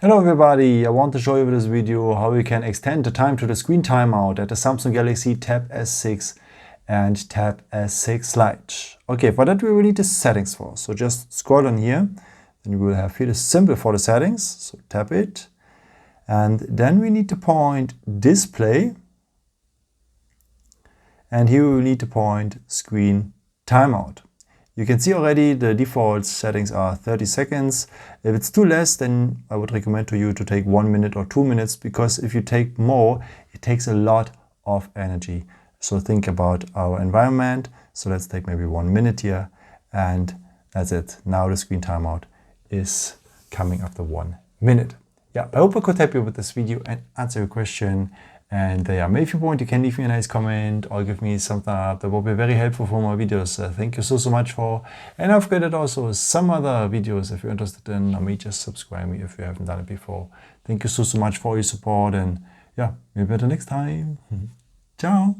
Hello everybody, I want to show you with this video how you can extend the time to the screen timeout at the Samsung Galaxy Tab S6 and Tab S6 Lite. Okay, for that we will need the settings for. So just scroll on here, then you will have here the symbol for the settings. So tap it, and then we need to point display, and here we will need to point screen timeout. You can see already the default settings are 30 seconds. If it's too less, then I would recommend to you to take 1 minute or 2 minutes, because if you take more, it takes a lot of energy. So think about our environment. So let's take maybe 1 minute here, and that's it. Now the screen timeout is coming after 1 minute. Yeah, I hope I could help you with this video and answer your question. And maybe if you want, you can leave me a nice comment or give me some thumbs up. That will be very helpful for my videos. Thank you so much for. And I've created also some other videos if you're interested in, or maybe just subscribe me if you haven't done it before. Thank you so much for your support, and yeah, maybe until next time. Ciao.